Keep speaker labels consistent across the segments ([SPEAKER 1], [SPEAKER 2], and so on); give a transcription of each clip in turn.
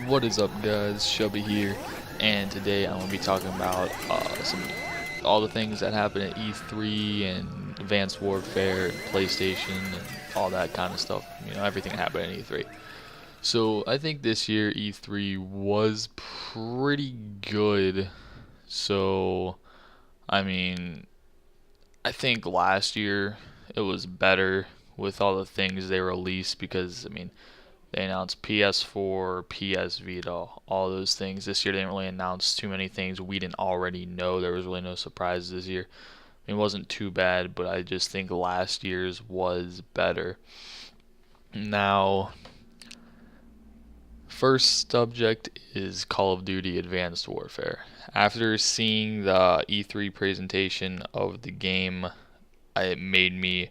[SPEAKER 1] What is up, guys? Shubby here, and today I'm gonna be talking about all the things that happened at E3 and Advanced Warfare and PlayStation and all that kind of stuff. You know, everything that happened at E3. So I think this year E3 was pretty good. So I mean, I think last year it was better with all the things they released because they announced PS4, PS Vita, all those things. This year they didn't really announce too many things we didn't already know. There was really no surprises this year. It wasn't too bad, but I just think last year's was better. Now, first subject is Call of Duty Advanced Warfare. After seeing the E3 presentation of the game, it made me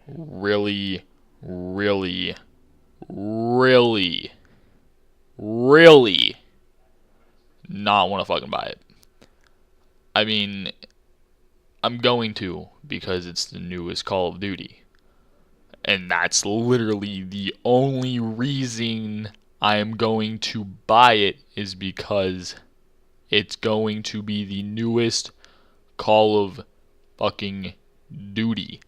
[SPEAKER 1] really, really, really, really not want to fucking buy it. I mean, I'm going to because it's the newest Call of Duty. And that's literally the only reason I am going to buy it is because it's going to be the newest Call of fucking Duty.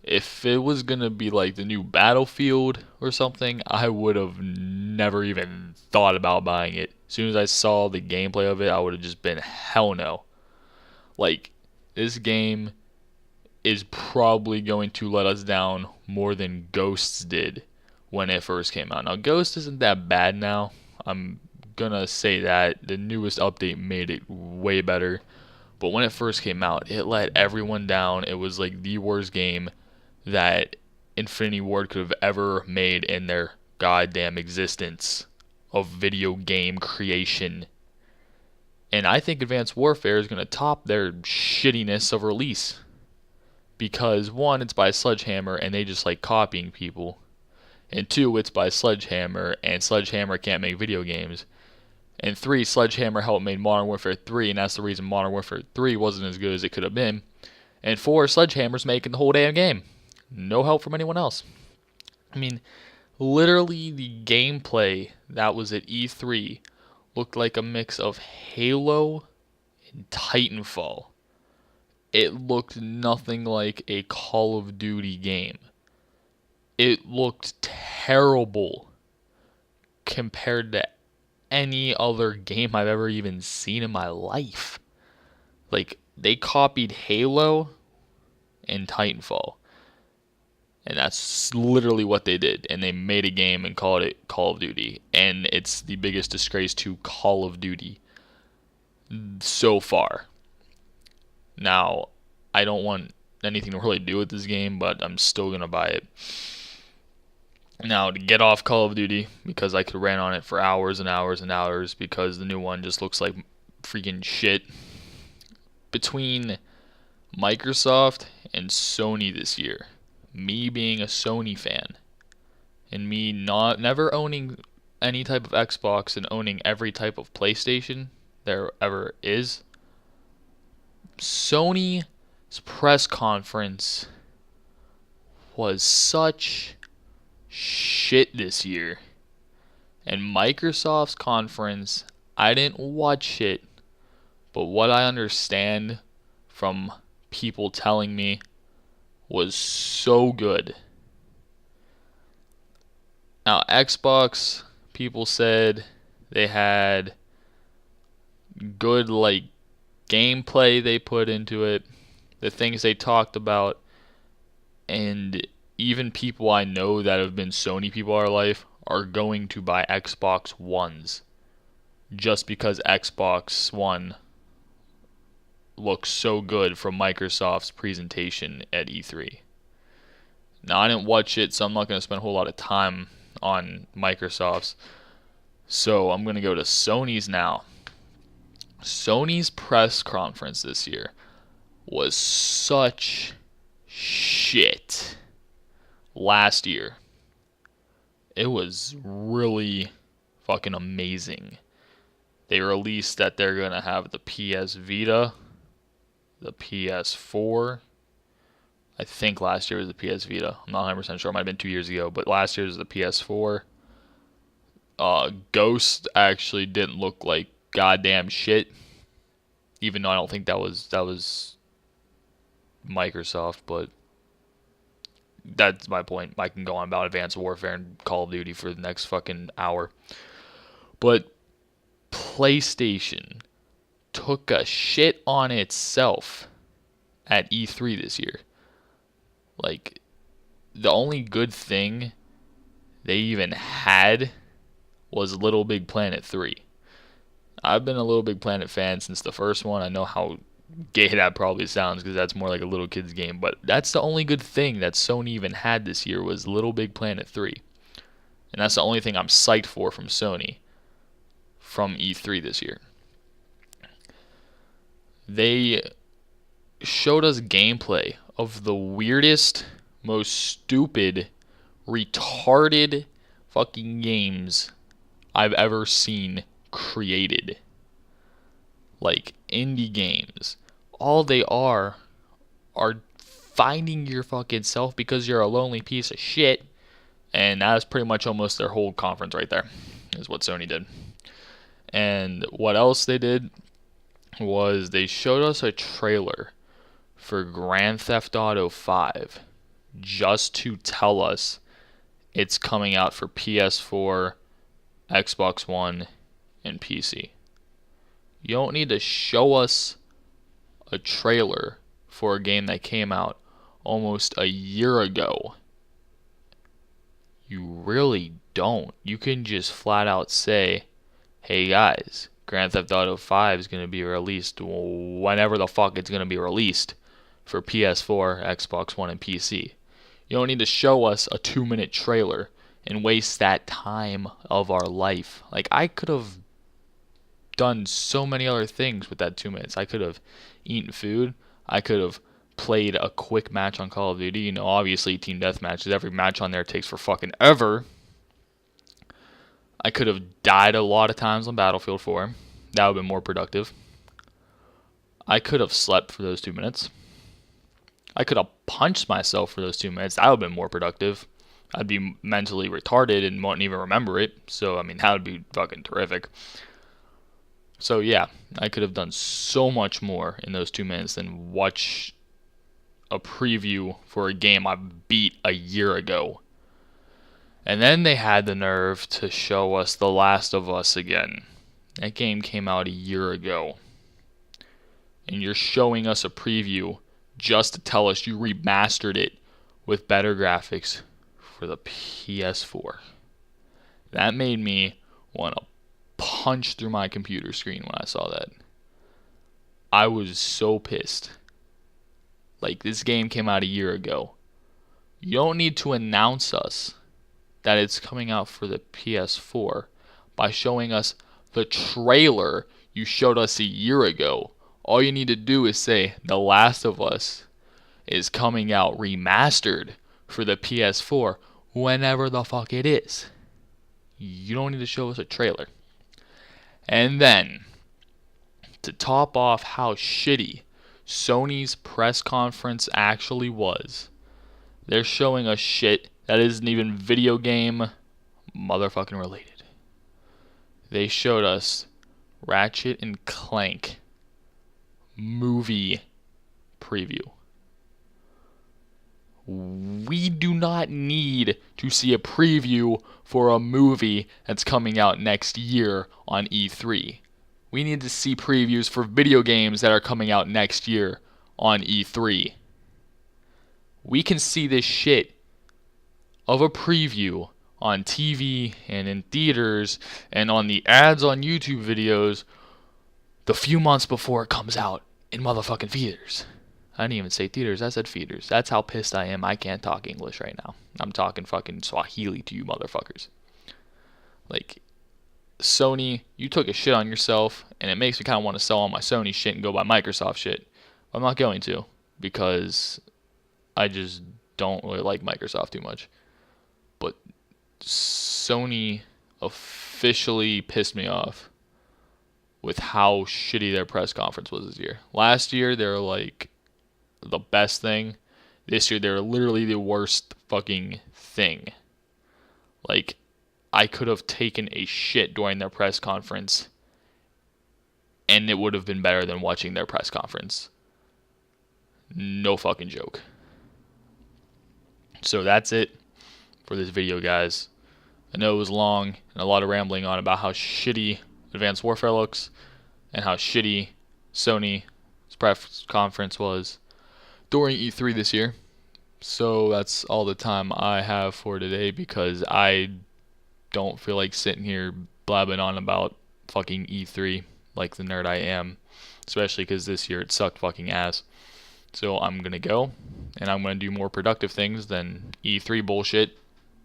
[SPEAKER 1] If it was gonna be like the new Battlefield or something, I would have never even thought about buying it. As soon as I saw the gameplay of it, I would have just been hell no. Like, this game is probably going to let us down more than Ghosts did when it first came out. Now, Ghost isn't that bad now. I'm gonna say that the newest update made it way better. But when it first came out, it let everyone down. It was like the worst game that Infinity Ward could have ever made in their goddamn existence of video game creation. And I think Advanced Warfare is going to top their shittiness of release. Because one, it's by Sledgehammer and they just like copying people. And two, it's by Sledgehammer and Sledgehammer can't make video games. And three, Sledgehammer helped make Modern Warfare 3 and that's the reason Modern Warfare 3 wasn't as good as it could have been. And four, Sledgehammer's making the whole damn game. No help from anyone else. I mean, literally the gameplay that was at E3 looked like a mix of Halo and Titanfall. It looked nothing like a Call of Duty game. It looked terrible compared to any other game I've ever even seen in my life. Like, they copied Halo and Titanfall. And that's literally what they did. And they made a game and called it Call of Duty. And it's the biggest disgrace to Call of Duty so far. Now, I don't want anything to really do with this game, but I'm still going to buy it. Now, to get off Call of Duty, because I could rant on it for hours and hours and hours, because the new one just looks like freaking shit. Between Microsoft and Sony this year, me being a Sony fan and me never owning any type of Xbox and owning every type of PlayStation there ever is, Sony's press conference was such shit this year. And Microsoft's conference, I didn't watch it, but what I understand from people telling me was so good. Now, Xbox, people said they had good, like, gameplay they put into it, the things they talked about, and even people I know that have been Sony people all their life are going to buy Xbox Ones just because Xbox One looks so good from Microsoft's presentation at E3. Now, I didn't watch it, so I'm not going to spend a whole lot of time on Microsoft's. So I'm going to go to Sony's now. Sony's press conference this year was such shit. Last year, it was really fucking amazing. They released that they're going to have the PS Vita, the PS4. I think last year was the PS Vita. I'm not 100% sure. It might have been 2 years ago. But last year was the PS4. Ghost actually didn't look like goddamn shit. Even though I don't think that was Microsoft, but that's my point. I can go on about Advanced Warfare and Call of Duty for the next fucking hour. But PlayStation took a shit on itself at E3 this year. Like, the only good thing they even had was Little Big Planet 3. I've been a Little Big Planet fan since the first one. I know how gay that probably sounds because that's more like a little kid's game, but that's the only good thing that Sony even had this year was Little Big Planet 3. And that's the only thing I'm psyched for from Sony from E3 this year. They showed us gameplay of the weirdest, most stupid, retarded fucking games I've ever seen created. Like indie games. All they are finding your fucking self because you're a lonely piece of shit. And that's pretty much almost their whole conference right there, is what Sony did. And what else they did was they showed us a trailer for Grand Theft Auto 5 just to tell us it's coming out for PS4, Xbox One, and PC. You don't need to show us a trailer for a game that came out almost a year ago. You really don't. You can just flat out say, hey guys, Grand Theft Auto 5 is going to be released whenever the fuck it's going to be released for PS4, Xbox One, and PC. You don't need to show us a 2-minute trailer and waste that time of our life. Like, I could have done so many other things with that 2 minutes. I could have eaten food. I could have played a quick match on Call of Duty. You know, obviously team deathmatches. Every match on there takes for fucking ever. I could have died a lot of times on Battlefield 4. That would have been more productive. I could have slept for those 2 minutes. I could have punched myself for those 2 minutes. That would have been more productive. I'd be mentally retarded and wouldn't even remember it. So, I mean, that would be fucking terrific. So, yeah, I could have done so much more in those 2 minutes than watch a preview for a game I beat a year ago. And then they had the nerve to show us The Last of Us again. That game came out a year ago. And you're showing us a preview just to tell us you remastered it with better graphics for the PS4. That made me want to punch through my computer screen when I saw that. I was so pissed. Like, this game came out a year ago. You don't need to announce us that it's coming out for the PS4 by showing us the trailer you showed us a year ago. All you need to do is say, The Last of Us is coming out remastered for the PS4 whenever the fuck it is. You don't need to show us a trailer. And then, to top off how shitty Sony's press conference actually was, they're showing us shit that isn't even video game motherfucking related. They showed us Ratchet and Clank movie preview. We do not need to see a preview for a movie that's coming out next year on E3. We need to see previews for video games that are coming out next year on E3. We can see this shit of a preview on TV and in theaters and on the ads on YouTube videos the few months before it comes out in motherfucking theaters. I didn't even say theaters, I said feeders. That's how pissed I am. I can't talk English right now. I'm talking fucking Swahili to you motherfuckers. Like, Sony, you took a shit on yourself, and it makes me kind of want to sell all my Sony shit and go buy Microsoft shit. I'm not going to, because I just don't really like Microsoft too much. But Sony officially pissed me off with how shitty their press conference was this year. Last year, they were like the best thing. This year, they're literally the worst fucking thing. Like, I could have taken a shit during their press conference, and it would have been better than watching their press conference. No fucking joke. So that's it for this video, guys. I know it was long and a lot of rambling on about how shitty Advanced Warfare looks and how shitty Sony's press conference was during E3 this year. So that's all the time I have for today, because I don't feel like sitting here blabbing on about fucking E3 like the nerd I am, especially because this year it sucked fucking ass. So I'm going to go, and I'm going to do more productive things than E3 bullshit,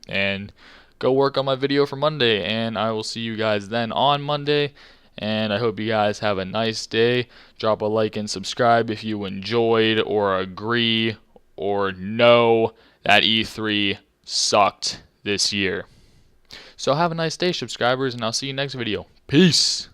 [SPEAKER 1] and go work on my video for Monday, and I will see you guys then on Monday, and I hope you guys have a nice day. Drop a like and subscribe if you enjoyed or agree or know that E3 sucked this year. So have a nice day, subscribers, and I'll see you next video. Peace!